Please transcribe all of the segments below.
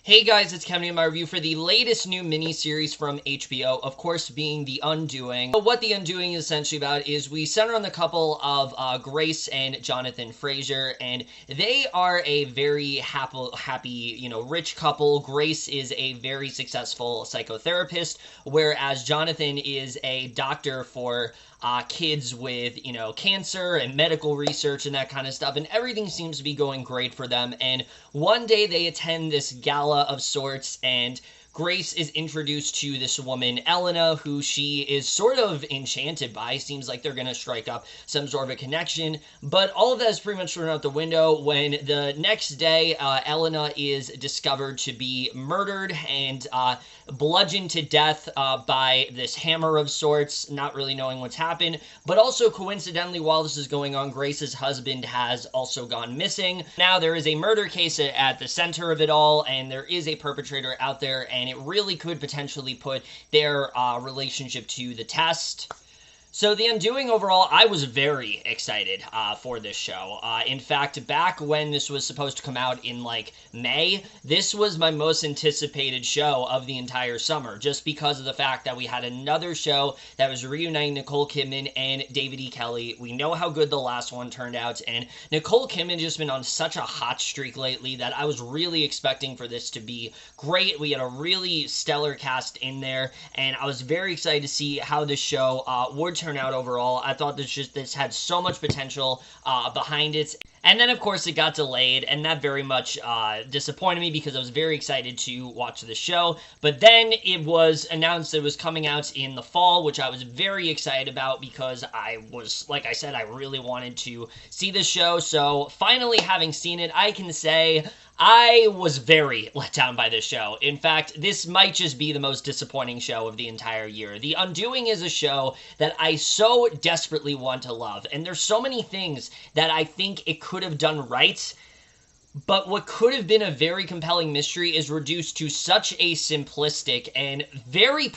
Hey guys, it's Kevin in my review for the latest new miniseries from HBO, of course being The Undoing. But what The Undoing is essentially about is we center on the couple of Grace and Jonathan Fraser, and they are a very happy, rich couple. Grace is a very successful psychotherapist, whereas Jonathan is a doctor for kids with, cancer and medical research and that kind of stuff, and everything seems to be going great for them. And one day they attend this gala of sorts, and Grace is introduced to this woman, Elena, who she is sort of enchanted by. Seems like they're going to strike up some sort of a connection, but all of that is pretty much thrown out the window when the next day, Elena is discovered to be murdered and bludgeoned to death by this hammer of sorts, not really knowing what's happened. But also, coincidentally, while this is going on, Grace's husband has also gone missing. Now, there is a murder case at the center of it all, and there is a perpetrator out there, and it really could potentially put their relationship to the test. So The Undoing overall, I was very excited for this show. In fact, back when this was supposed to come out in May, this was my most anticipated show of the entire summer, just because of the fact that we had another show that was reuniting Nicole Kidman and David E. Kelley. We know how good the last one turned out, and Nicole Kidman just been on such a hot streak lately that I was really expecting for this to be great. We had a really stellar cast in there, and I was very excited to see how this show would turn out overall. I thought this had so much potential behind it. And then, of course, it got delayed, and that very much disappointed me because I was very excited to watch the show. But then it was announced that it was coming out in the fall, which I was very excited about because like I said, I really wanted to see this show. So finally, having seen it, I can say I was very let down by this show. In fact, this might just be the most disappointing show of the entire year. The Undoing is a show that I so desperately want to love, and there's so many things that I think it could have done right, but what could have been a very compelling mystery is reduced to such a simplistic and very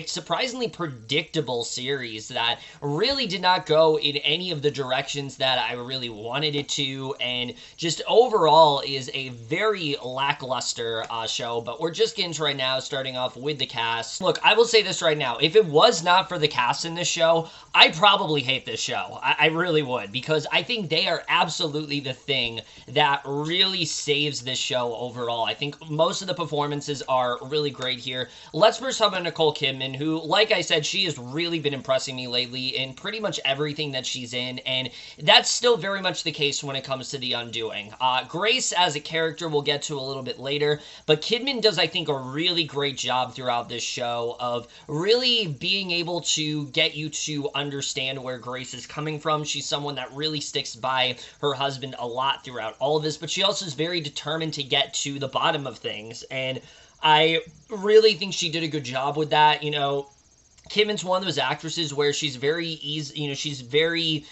surprisingly predictable series that really did not go in any of the directions that I really wanted it to, and just overall is a very lackluster show. But we're just getting to right now, starting off with the cast. Look, I will say this right now. If it was not for the cast in this show, I'd probably hate this show. I really would, because I think they are absolutely the thing that really saves this show overall. I think most of the performances are really great here. Let's first talk about Nicole Kidman, who, like I said, she has really been impressing me lately in pretty much everything that she's in, and that's still very much the case when it comes to The Undoing. Grace as a character we'll get to a little bit later, but Kidman does, I think, a really great job throughout this show of really being able to get you to understand where Grace is coming from. She's someone that really sticks by her husband a lot throughout all of this, but she also is very determined to get to the bottom of things, and I really think she did a good job with that. Kidman's one of those actresses where she's very easy, she's very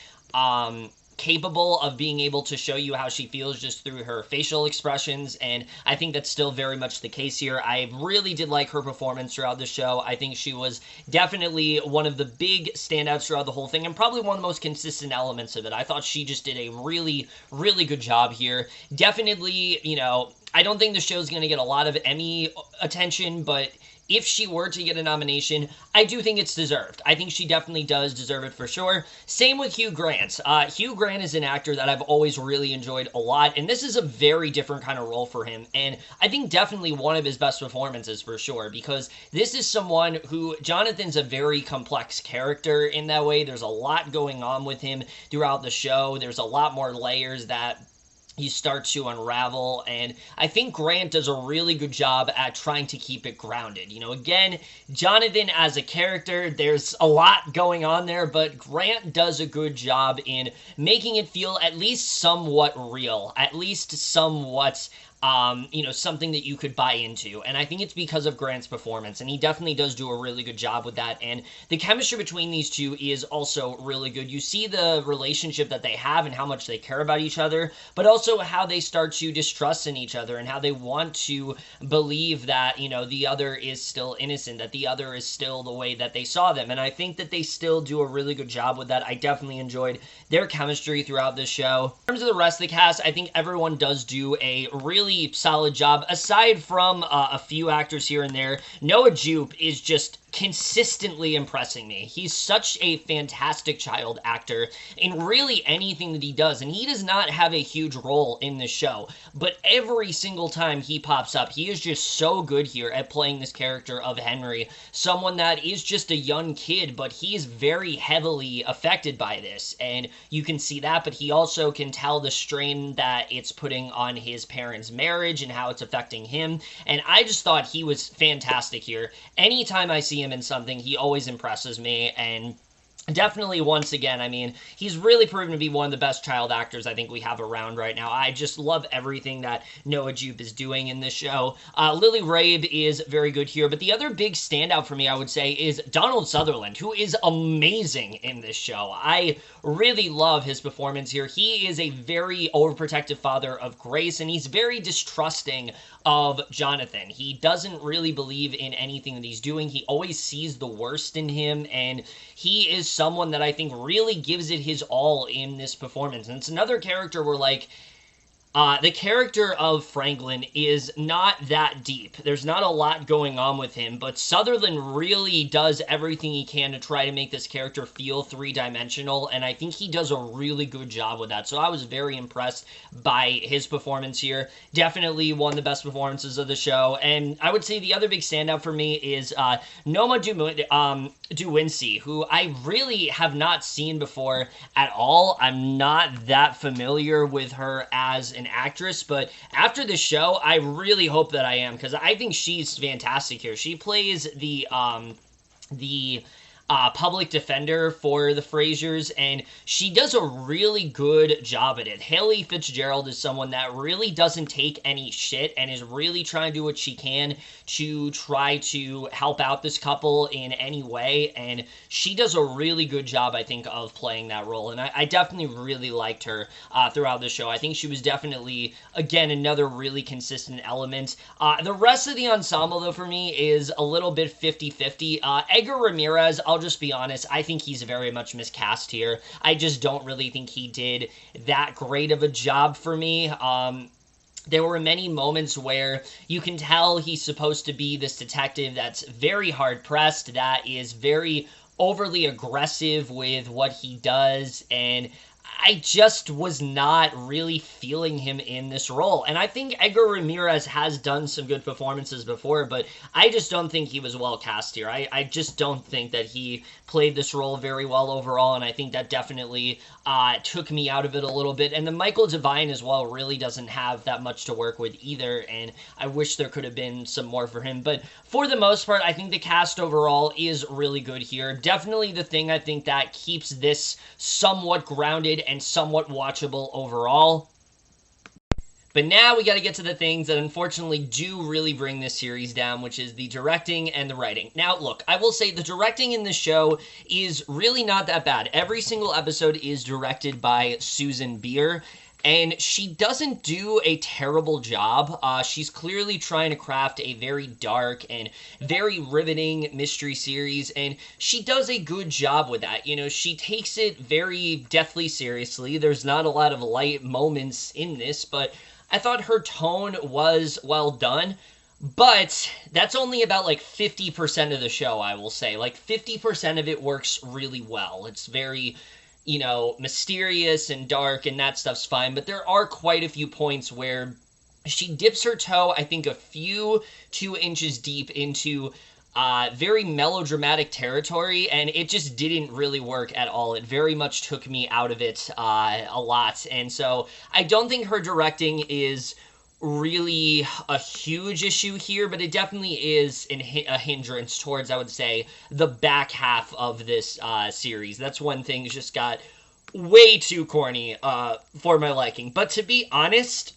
capable of being able to show you how she feels just through her facial expressions, and I think that's still very much the case here. I really did like her performance throughout the show. I think she was definitely one of the big standouts throughout the whole thing, and probably one of the most consistent elements of it. I thought she just did a really, really good job here. Definitely, I don't think the show's going to get a lot of Emmy attention, but if she were to get a nomination, I do think it's deserved. I think she definitely does deserve it for sure. Same with Hugh Grant. Hugh Grant is an actor that I've always really enjoyed a lot, and this is a very different kind of role for him, and I think definitely one of his best performances for sure, because this is someone who, Jonathan's a very complex character in that way. There's a lot going on with him throughout the show. There's a lot more layers that you start to unravel, and I think Grant does a really good job at trying to keep it grounded. Again, Jonathan as a character, there's a lot going on there, but Grant does a good job in making it feel at least somewhat real, at least somewhat something that you could buy into. And I think it's because of Grant's performance, and he definitely does do a really good job with that. And the chemistry between these two is also really good. You see the relationship that they have and how much they care about each other, but also how they start to distrust in each other and how they want to believe that, the other is still innocent, that the other is still the way that they saw them. And I think that they still do a really good job with that. I definitely enjoyed their chemistry throughout this show. In terms of the rest of the cast, I think everyone does do a really really solid job. Aside from a few actors here and there, Noah Jupe is just consistently impressing me. He's such a fantastic child actor in really anything that he does, and he does not have a huge role in the show, but every single time he pops up, he is just so good here at playing this character of Henry, someone that is just a young kid, but he is very heavily affected by this, and you can see that, but he also can tell the strain that it's putting on his parents' marriage and how it's affecting him, and I just thought he was fantastic here. Anytime I see him in something, he always impresses me, and definitely, once again, I mean, he's really proven to be one of the best child actors I think we have around right now. I just love everything that Noah Jupe is doing in this show. Lily Rabe is very good here, but the other big standout for me, I would say, is Donald Sutherland, who is amazing in this show. I really love his performance here. He is a very overprotective father of Grace, and he's very distrusting of Jonathan. He doesn't really believe in anything that he's doing. He always sees the worst in him, and he is someone that I think really gives it his all in this performance. And it's another character where, like, the character of Franklin is not that deep. There's not a lot going on with him, but Sutherland really does everything he can to try to make this character feel three-dimensional, and I think he does a really good job with that. So I was very impressed by his performance here. Definitely one of the best performances of the show, and I would say the other big standout for me is Noma Dumezweni, who I really have not seen before at all. I'm not that familiar with her as an actress, but after this show, I really hope that I am, because I think she's fantastic here. She plays the public defender for the Frasers, and she does a really good job at it. Haley Fitzgerald is someone that really doesn't take any shit and is really trying to do what she can to try to help out this couple in any way, and she does a really good job, I think, of playing that role, and I definitely really liked her throughout the show. I think she was definitely, again, another really consistent element. The rest of the ensemble, though, for me, is a little bit 50-50. Edgar Ramirez, I'll just be honest, I think he's very much miscast here. I just don't really think he did that great of a job for me. There were many moments where you can tell he's supposed to be this detective that's very hard-pressed, that is very overly aggressive with what he does, and I just was not really feeling him in this role. And I think Edgar Ramirez has done some good performances before, but I just don't think he was well cast here. I just don't think that he played this role very well overall, and I think that definitely took me out of it a little bit. And then Michael Devine as well really doesn't have that much to work with either, and I wish there could have been some more for him. But for the most part, I think the cast overall is really good here. Definitely the thing I think that keeps this somewhat grounded and somewhat watchable overall. But now we got to get to the things that unfortunately do really bring this series down, which is the directing and the writing. Now, look, I will say the directing in this show is really not that bad. Every single episode is directed by Susan Bier, and she doesn't do a terrible job. She's clearly trying to craft a very dark and very riveting mystery series, and she does a good job with that. You know, she takes it very deathly seriously. There's not a lot of light moments in this, but I thought her tone was well done. But that's only about like 50% of the show, I will say. Like 50% of it works really well. It's very, you know, mysterious and dark, and that stuff's fine, but there are quite a few points where she dips her toe, I think, a few 2 inches deep into very melodramatic territory, and it just didn't really work at all. It very much took me out of it a lot, and so I don't think her directing is really a huge issue here, but it definitely is a hindrance towards, I would say, the back half of this series. That's when things just got way too corny for my liking. But to be honest,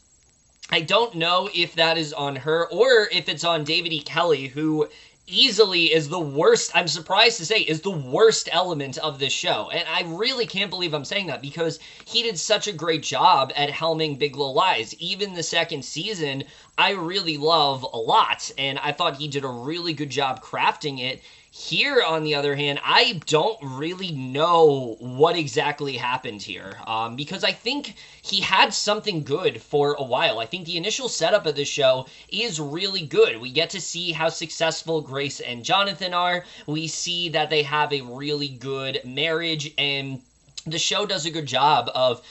I don't know if that is on her or if it's on David E. Kelley, who easily is the worst, I'm surprised to say, is the worst element of this show. And I really can't believe I'm saying that, because he did such a great job at helming Big Little Lies. Even the second season, I really love a lot, and I thought he did a really good job crafting it. Here, on the other hand, I don't really know what exactly happened here, because I think he had something good for a while. I think the initial setup of the show is really good. We get to see how successful Grace and Jonathan are. We see that they have a really good marriage, and the show does a good job of,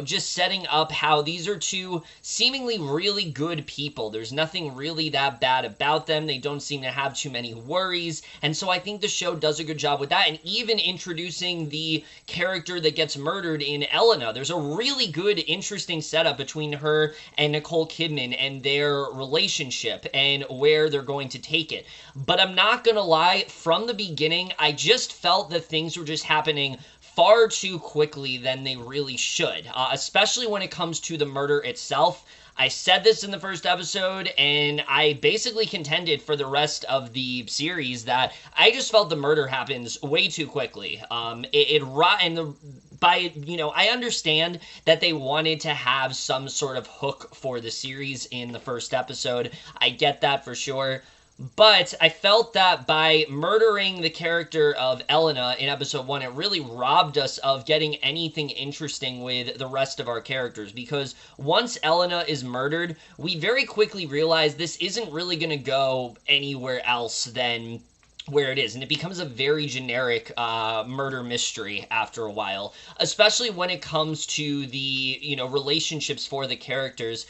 just setting up how these are two seemingly really good people. There's nothing really that bad about them. They don't seem to have too many worries. And so I think the show does a good job with that. And even introducing the character that gets murdered in Elena. There's a really good, interesting setup between her and Nicole Kidman and their relationship and where they're going to take it. But I'm not going to lie, from the beginning, I just felt that things were just happening far too quickly than they really should, especially when it comes to the murder itself. I said this in the first episode, and I basically contended for the rest of the series that I just felt the murder happens way too quickly. I understand that they wanted to have some sort of hook for the series in the first episode. I get that for sure. But I felt that by murdering the character of Elena in episode 1, it really robbed us of getting anything interesting with the rest of our characters. Because once Elena is murdered, we very quickly realize this isn't really going to go anywhere else than where it is, and it becomes a very generic murder mystery after a while, especially when it comes to the relationships for the characters.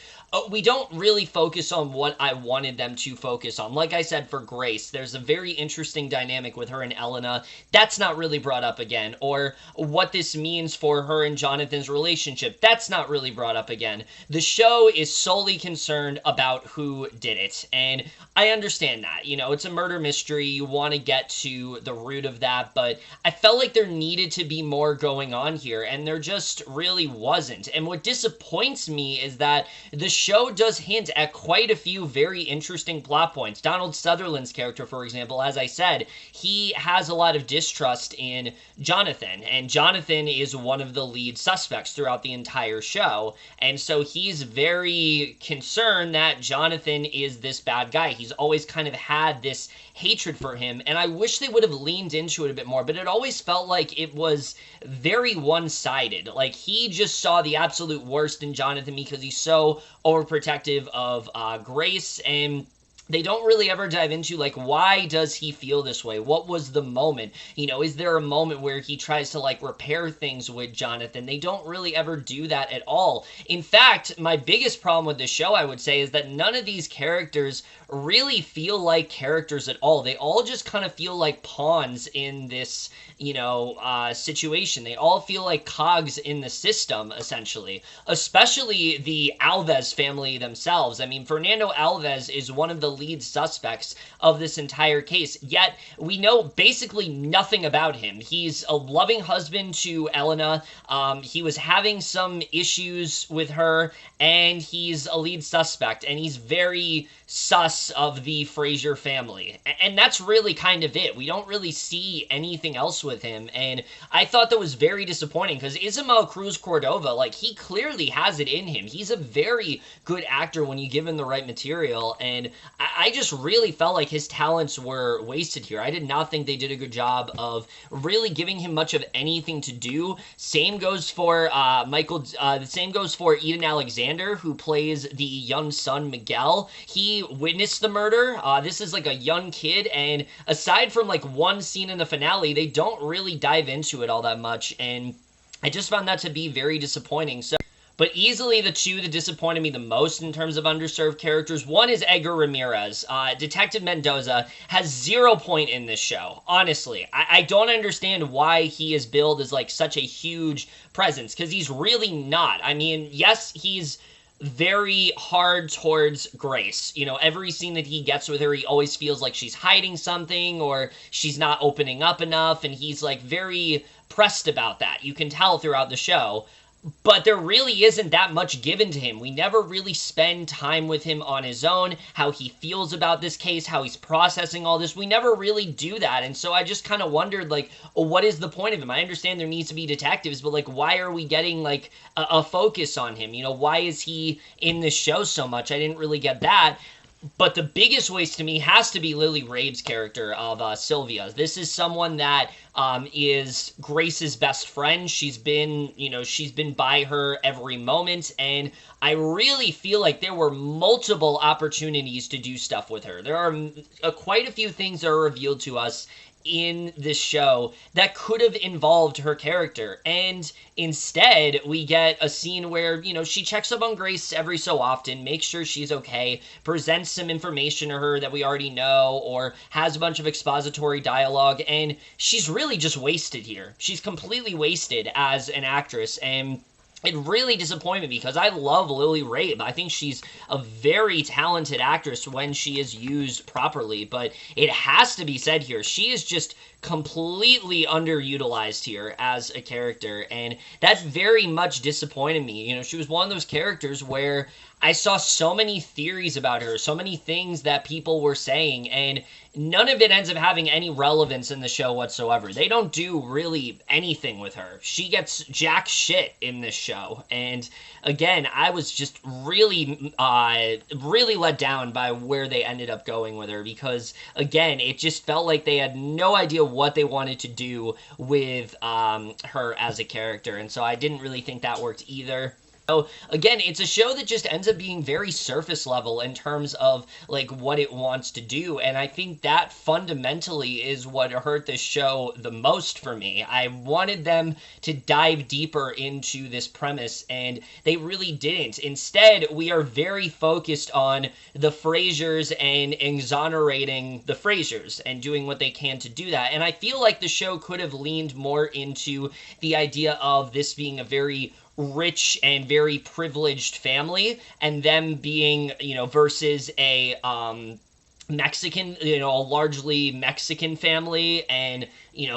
We don't really focus on what I wanted them to focus on. Like I said, for Grace, there's a very interesting dynamic with her and Elena. That's not really brought up again. Or what this means for her and Jonathan's relationship. That's not really brought up again. The show is solely concerned about who did it. And I understand that. It's a murder mystery. You want to get to the root of that. But I felt like there needed to be more going on here. And there just really wasn't. And what disappoints me is that the show does hint at quite a few very interesting plot points. Donald Sutherland's character, for example, as I said, he has a lot of distrust in Jonathan, and Jonathan is one of the lead suspects throughout the entire show, and so he's very concerned that Jonathan is this bad guy. He's always kind of had this hatred for him, and I wish they would have leaned into it a bit more, but it always felt like it was very one-sided. Like, he just saw the absolute worst in Jonathan because he's so overprotective of Grace, and they don't really ever dive into, like, why does he feel this way? What was the moment? Is there a moment where he tries to, like, repair things with Jonathan? They don't really ever do that at all. In fact, my biggest problem with the show, I would say, is that none of these characters really feel like characters at all. They all just kind of feel like pawns in this, situation. They all feel like cogs in the system, essentially. Especially the Alves family themselves. I mean, Fernando Alves is one of the lead suspects of this entire case, yet we know basically nothing about him. He's a loving husband to Elena. He was having some issues with her, and he's a lead suspect, and he's very sus of the Fraser family. And that's really kind of it. We don't really see anything else with him, and I thought that was very disappointing, because Ismael Cruz Córdova, like, he clearly has it in him. He's a very good actor when you give him the right material, and I just really felt like his talents were wasted here. I did not think they did a good job of really giving him much of anything to do. Same goes for same goes for Edan Alexander, who plays the young son Miguel. He witnessed the murder. This is like a young kid, and aside from like one scene in the finale, they don't really dive into it all that much, and I just found that to be very disappointing. But easily the two that disappointed me the most in terms of underserved characters, one is Edgar Ramirez. Detective Mendoza has 0 point in this show. Honestly, I don't understand why he is billed as like such a huge presence, because he's really not. I mean, yes, he's very hard towards Grace. Every scene that he gets with her, he always feels like she's hiding something or she's not opening up enough, and he's like very pressed about that. You can tell throughout the show. But there really isn't that much given to him. We never really spend time with him on his own, how he feels about this case, how he's processing all this. We never really do that. And so I just kind of wondered, like, what is the point of him? I understand there needs to be detectives, but, like, why are we getting, like, a focus on him? Why is he in this show so much? I didn't really get that. But the biggest waste to me has to be Lily Rabe's character of Sylvia. This is someone that is Grace's best friend. She's been, she's been by her every moment, and I really feel like there were multiple opportunities to do stuff with her. There are quite a few things that are revealed to us in this show that could have involved her character, and instead we get a scene where she checks up on Grace every so often, makes sure she's okay, presents some information to her that we already know, or has a bunch of expository dialogue, and she's really just wasted here. She's completely wasted as an actress, and it really disappointed me because I love Lily Rabe. I think she's a very talented actress when she is used properly, but it has to be said here, she is just completely underutilized here as a character, and that very much disappointed me. She was one of those characters where I saw so many theories about her, so many things that people were saying, and none of it ends up having any relevance in the show whatsoever. They don't do really anything with her. She gets jack shit in this show, and again, I was just really let down by where they ended up going with her, because again, it just felt like they had no idea what they wanted to do with her as a character, and so I didn't really think that worked either. So again, it's a show that just ends up being very surface level in terms of like what it wants to do, and I think that fundamentally is what hurt this show the most for me. I wanted them to dive deeper into this premise, and they really didn't. Instead, we are very focused on the Frasers and exonerating the Frasers and doing what they can to do that, and I feel like the show could have leaned more into the idea of this being a very rich and very privileged family, and them being, versus a Mexican, a largely Mexican family, and,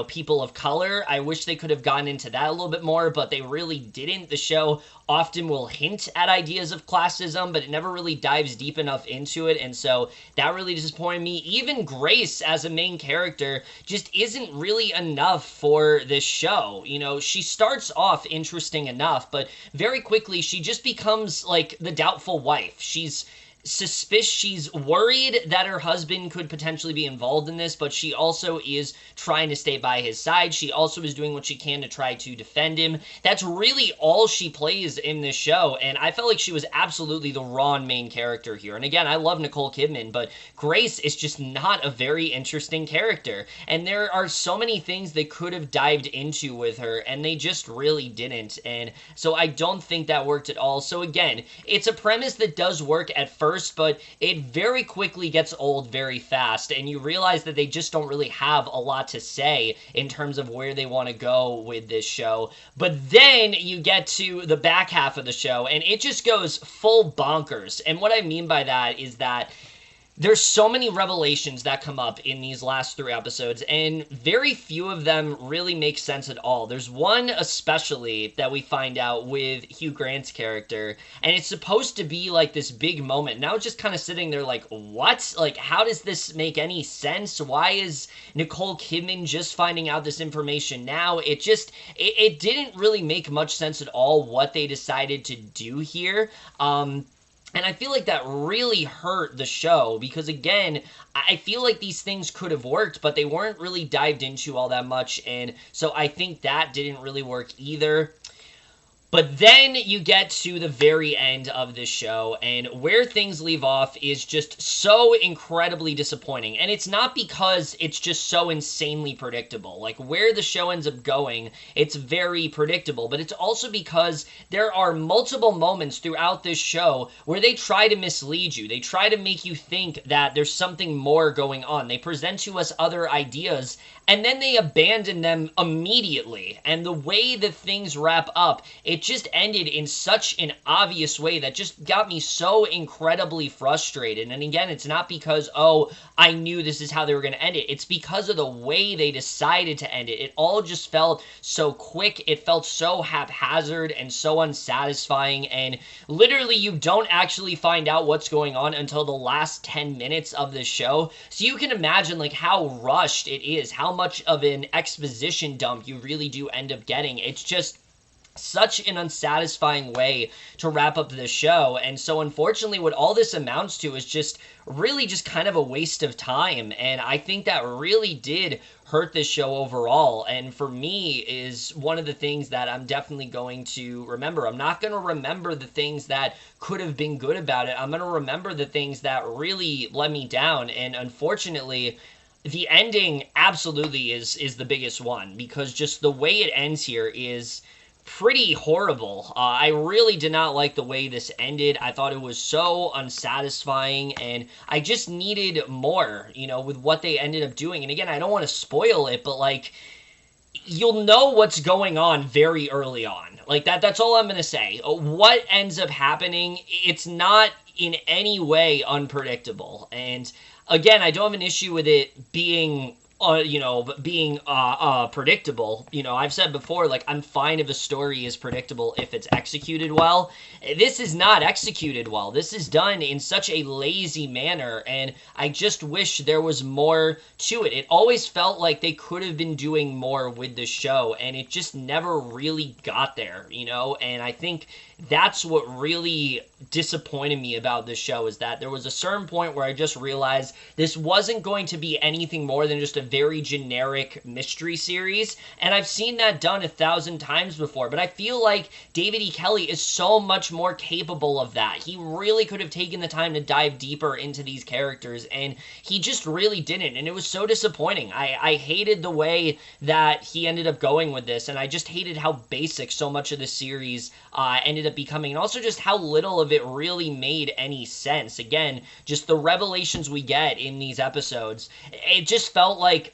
people of color. I wish they could have gotten into that a little bit more, but they really didn't. The show often will hint at ideas of classism, but it never really dives deep enough into it, and so that really disappointed me. Even Grace as a main character just isn't really enough for this show. She starts off interesting enough, but very quickly she just becomes like the doubtful wife. She's suspicious, she's worried that her husband could potentially be involved in this, but she also is trying to stay by his side. She also is doing what she can to try to defend him. That's really all she plays in this show, and I felt like she was absolutely the wrong main character here. And again, I love Nicole Kidman, but Grace is just not a very interesting character, and there are so many things they could have dived into with her, and they just really didn't, and so I don't think that worked at all. So again, it's a premise that does work at first, but it very quickly gets old very fast, and you realize that they just don't really have a lot to say in terms of where they want to go with this show. But then you get to the back half of the show, and it just goes full bonkers. And what I mean by that is that there's so many revelations that come up in these last 3 episodes, and very few of them really make sense at all. There's one especially that we find out with Hugh Grant's character, and it's supposed to be like this big moment. Now it's just kind of sitting there like, what? Like, how does this make any sense? Why is Nicole Kidman just finding out this information now? It didn't really make much sense at all what they decided to do here. And I feel like that really hurt the show because, again, I feel like these things could have worked, but they weren't really dived into all that much, and so I think that didn't really work either. But then you get to the very end of this show, and where things leave off is just so incredibly disappointing. And it's not because it's just so insanely predictable. Like, where the show ends up going, it's very predictable. But it's also because there are multiple moments throughout this show where they try to mislead you. They try to make you think that there's something more going on. They present to us other ideas, and then they abandon them immediately. And the way that things wrap up, it just ended in such an obvious way that just got me so incredibly frustrated. And again, it's not because, oh, I knew this is how they were going to end it. It's because of the way they decided to end it. It all just felt so quick. It felt so haphazard and so unsatisfying. And literally, you don't actually find out what's going on until the last 10 minutes of the show. So you can imagine like how rushed it is, how much of an exposition dump you really do end up getting. It's just such an unsatisfying way to wrap up the show. And so unfortunately what all this amounts to is just really just kind of a waste of time, and I think that really did hurt this show overall. And for me is one of the things that I'm definitely going to remember. I'm not going to remember the things that could have been good about it. I'm going to remember the things that really let me down. And unfortunately the ending absolutely is the biggest one, because just the way it ends here is pretty horrible. I really did not like the way this ended. I thought it was so unsatisfying, and I just needed more, you know, with what they ended up doing. And again, I don't want to spoil it, but like, you'll know what's going on very early on. Like that's all I'm going to say. What ends up happening, it's not in any way unpredictable. And again, I don't have an issue with it being predictable. You know, I've said before, like, I'm fine if a story is predictable if it's executed well. This is not executed well. This is done in such a lazy manner, and I just wish there was more to it. It always felt like they could have been doing more with the show, and it just never really got there, you know? And I think that's what really disappointed me about this show, is that there was a certain point where I just realized this wasn't going to be anything more than just a very generic mystery series, and I've seen that done 1,000 times before, but I feel like David E. Kelley is so much more capable of that. He really could have taken the time to dive deeper into these characters, and he just really didn't, and it was so disappointing. I hated the way that he ended up going with this, and I just hated how basic so much of the series ended up becoming, and also just how little of it really made any sense. Again, just the revelations we get in these episodes, it just felt like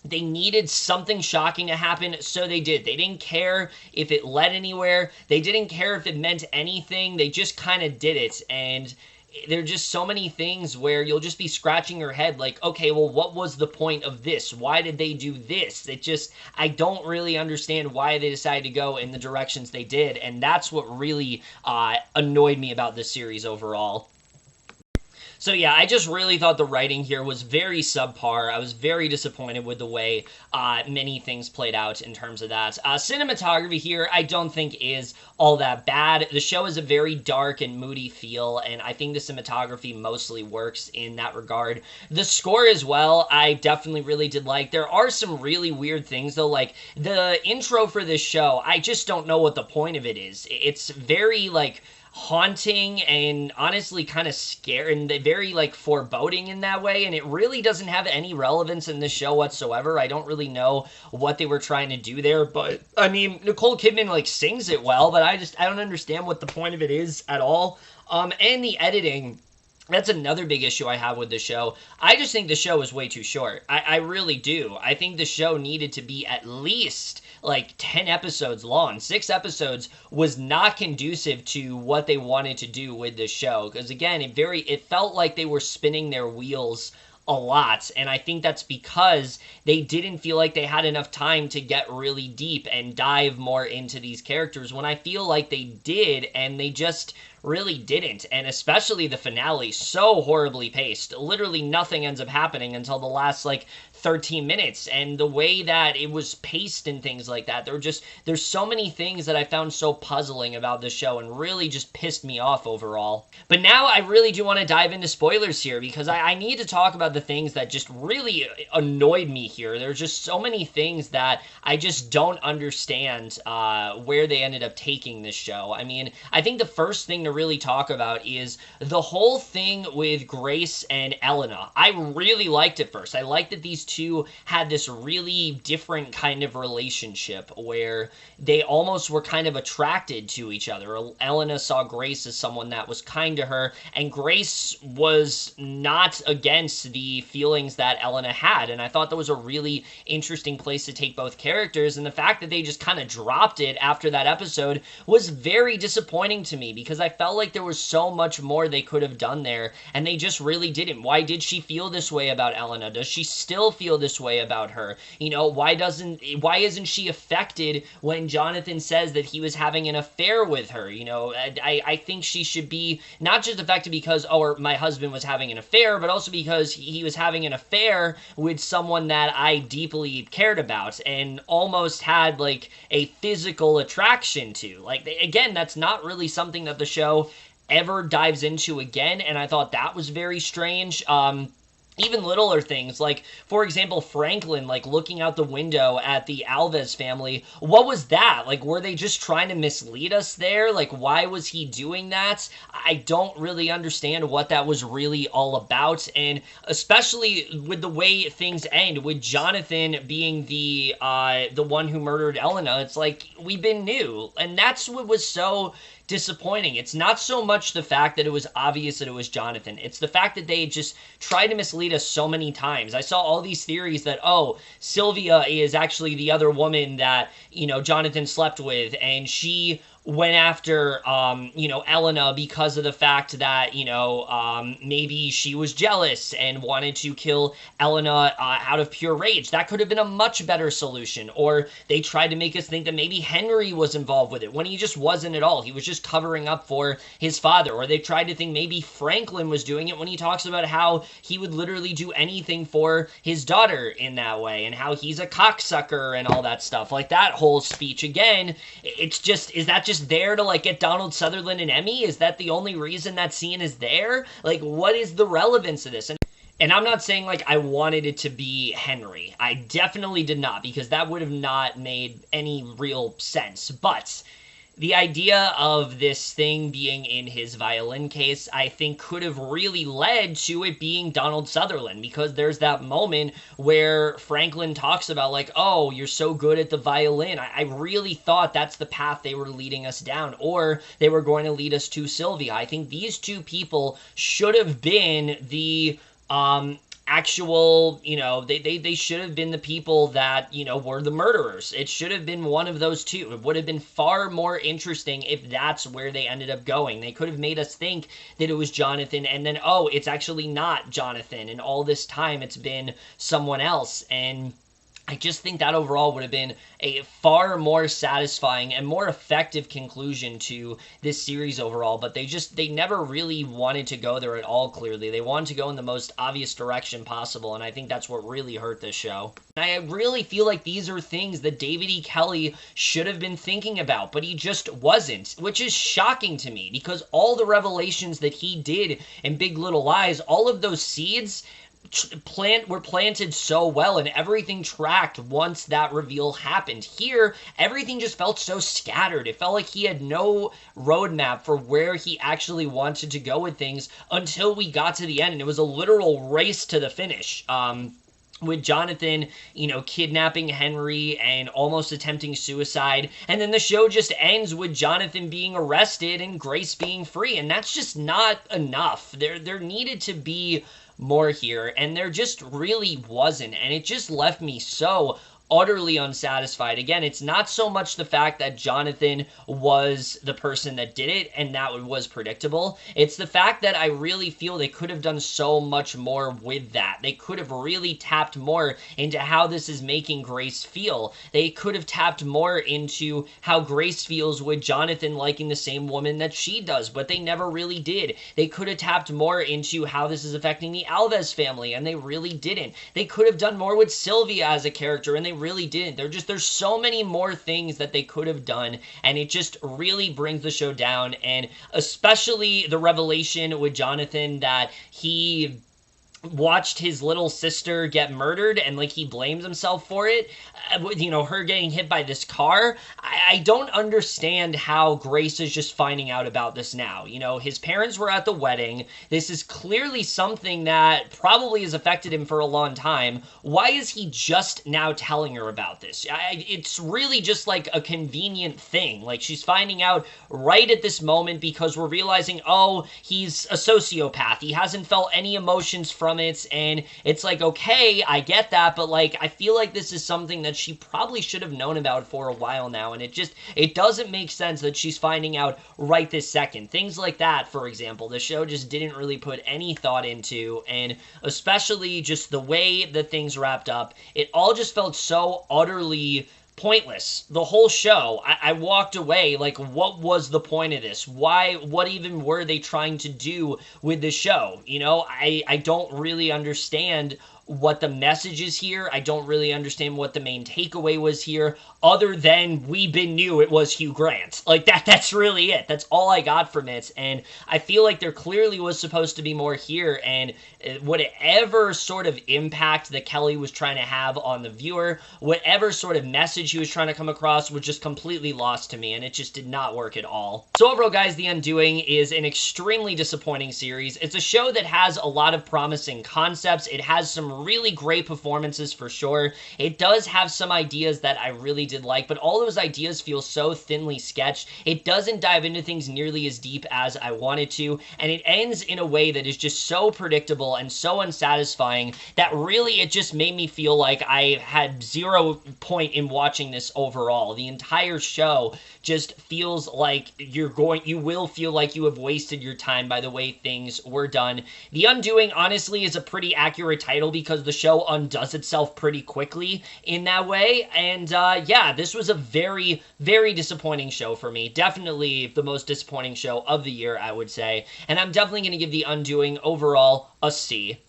they needed something shocking to happen, so they did. They didn't care if it led anywhere. They didn't care if it meant anything. They just kind of did it, and there are just so many things where you'll just be scratching your head like, okay, well, what was the point of this? Why did they do this? It just, I don't really understand why they decided to go in the directions they did, and that's what really annoyed me about this series overall. So yeah, I just really thought the writing here was very subpar. I was very disappointed with the way many things played out in terms of that. Cinematography here, I don't think is all that bad. The show is a very dark and moody feel, and I think the cinematography mostly works in that regard. The score as well, I definitely really did like. There are some really weird things, though, like the intro for this show, I just don't know what the point of it is. It's very, like, haunting and honestly kind of scary and very like foreboding in that way, and it really doesn't have any relevance in this show whatsoever. I don't really know what they were trying to do there, but I mean, Nicole Kidman like sings it well, but I don't understand what the point of it is at all. And the editing, that's another big issue I have with the show. I just think the show is way too short. I really do. I think the show needed to be at least like 10 episodes long. 6 episodes was not conducive to what they wanted to do with the show, because again, it felt like they were spinning their wheels a lot, and I think that's because they didn't feel like they had enough time to get really deep and dive more into these characters, when I feel like they did, and they just really didn't. And especially the finale, so horribly paced. Literally nothing ends up happening until the last like 13 minutes, and the way that it was paced and things like that, there's so many things that I found so puzzling about this show and really just pissed me off overall. But now I really do want to dive into spoilers here, because I need to talk about the things that just really annoyed me here. There's just so many things that I just don't understand where they ended up taking this show. I mean, I think the first thing to really talk about is the whole thing with Grace and Elena. I really liked it first. I liked that these two had this really different kind of relationship where they almost were kind of attracted to each other. Elena saw Grace as someone that was kind to her, and Grace was not against the feelings that Elena had, and I thought that was a really interesting place to take both characters, and the fact that they just kind of dropped it after that episode was very disappointing to me, because I felt like there was so much more they could have done there, and they just really didn't. Why did she feel this way about Elena? Does she still feel feel this way about her? You know, why isn't she affected when Jonathan says that he was having an affair with her? You know, I think she should be not just affected because, oh, my husband was having an affair, but also because he was having an affair with someone that I deeply cared about and almost had like a physical attraction to. Like, again, that's not really something that the show ever dives into again, and I thought that was very strange. Even littler things, like, for example, Franklin, like, looking out the window at the Alves family. What was that? Like, were they just trying to mislead us there? Like, why was he doing that? I don't really understand what that was really all about, and especially with the way things end, with Jonathan being the one who murdered Elena. It's like, we've been new, and that's what was so disappointing. It's not so much the fact that it was obvious that it was Jonathan. It's the fact that they just tried to mislead us so many times. I saw all these theories that, oh, Sylvia is actually the other woman that, you know, Jonathan slept with, and she went after, you know, Elena because of the fact that, you know, maybe she was jealous and wanted to kill Elena out of pure rage. That could have been a much better solution. Or they tried to make us think that maybe Henry was involved with it when he just wasn't at all. He was just covering up for his father. Or they tried to think maybe Franklin was doing it when he talks about how he would literally do anything for his daughter in that way and how he's a cocksucker and all that stuff. Like, that whole speech, again, it's just, is that just there to, like, get Donald Sutherland an Emmy? Is that the only reason that scene is there? Like, what is the relevance of this? And I'm not saying, like, I wanted it to be Henry. I definitely did not, because that would have not made any real sense. But the idea of this thing being in his violin case, I think, could have really led to it being Donald Sutherland, because there's that moment where Franklin talks about, like, oh, you're so good at the violin. I really thought that's the path they were leading us down, or they were going to lead us to Sylvia. I think these two people should have been the actual, you know, they should have been the people that, you know, were the murderers. It should have been one of those two. It would have been far more interesting if that's where they ended up going. They could have made us think that it was Jonathan, and then, oh, it's actually not Jonathan, and all this time it's been someone else. And I just think that overall would have been a far more satisfying and more effective conclusion to this series overall, but they never really wanted to go there at all, clearly. They wanted to go in the most obvious direction possible, and I think that's what really hurt this show. And I really feel like these are things that David E. Kelley should have been thinking about, but he just wasn't, which is shocking to me, because all the revelations that he did in Big Little Lies, all of those seeds were planted so well, and everything tracked once that reveal happened. Here, everything just felt so scattered. It felt like he had no roadmap for where he actually wanted to go with things until we got to the end, and it was a literal race to the finish. With Jonathan, you know, kidnapping Henry and almost attempting suicide. And then the show just ends with Jonathan being arrested and Grace being free. And that's just not enough. There needed to be more here, and there just really wasn't. And it just left me so utterly unsatisfied. Again, it's not so much the fact that Jonathan was the person that did it, and that was predictable. It's the fact that I really feel they could have done so much more with that. They could have really tapped more into how this is making Grace feel. They could have tapped more into how Grace feels with Jonathan liking the same woman that she does, but they never really did. They could have tapped more into how this is affecting the Alves family, and they really didn't. They could have done more with Sylvia as a character, and they really didn't. There's so many more things that they could have done, and it just really brings the show down. And especially the revelation with Jonathan that he watched his little sister get murdered, and like he blames himself for it, you know, her getting hit by this car. I don't understand how Grace is just finding out about this now. You know, his parents were at the wedding. This is clearly something that probably has affected him for a long time. Why is he just now telling her about this? It's really just like a convenient thing. Like, she's finding out right at this moment because we're realizing, oh, he's a sociopath. He hasn't felt any emotions from it, and it's like, okay, I get that, but like, I feel like this is something that she probably should have known about for a while now, and it it doesn't make sense that she's finding out right this second. Things like that, for example, the show just didn't really put any thought into, and especially just the way that things wrapped up, it all just felt so utterly pointless. The whole show, I walked away like, what was the point of this? What even were they trying to do with the show? You know, I don't really understand what the message is here. I don't really understand what the main takeaway was here, other than we knew it was Hugh Grant. Like, that's really it. That's all I got from it, and I feel like there clearly was supposed to be more here, and whatever sort of impact that Kelley was trying to have on the viewer, whatever sort of message he was trying to come across was just completely lost to me, and it just did not work at all. So overall, guys, The Undoing is an extremely disappointing series. It's a show that has a lot of promising concepts. It has some really great performances for sure. It does have some ideas that I really did like, but all those ideas feel so thinly sketched. It doesn't dive into things nearly as deep as I wanted to, and it ends in a way that is just so predictable and so unsatisfying that really it just made me feel like I had 0 point in watching this overall. The entire show just feels like you will feel like you have wasted your time by the way things were done. The Undoing, honestly, is a pretty accurate title because the show undoes itself pretty quickly in that way, and yeah, this was a very, very disappointing show for me. Definitely the most disappointing show of the year, I would say, and I'm definitely going to give The Undoing overall a C.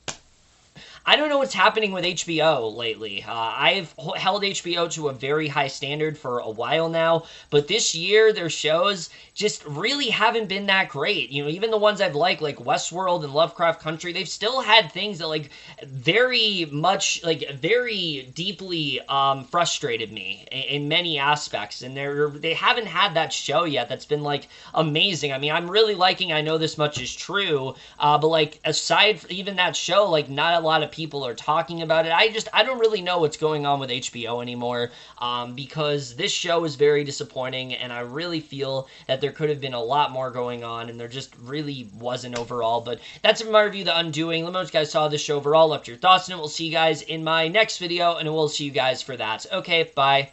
I don't know what's happening with HBO lately. I've held HBO to a very high standard for a while now, but this year their shows just really haven't been that great. You know, even the ones I've liked, like Westworld and Lovecraft Country, they've still had things that, like, very much, like, very deeply frustrated me in many aspects, and they haven't had that show yet that's been, like, amazing. I mean, I'm really liking I Know This Much Is True, but, like, aside from even that show, like, not a lot of people are talking about it. I don't really know what's going on with HBO anymore, because this show is very disappointing, and I really feel that there could have been a lot more going on, and there just really wasn't overall. But that's my review, The Undoing. Let me know what you guys saw of this show overall, left your thoughts, and we'll see you guys in my next video, and we'll see you guys for that. Okay, bye.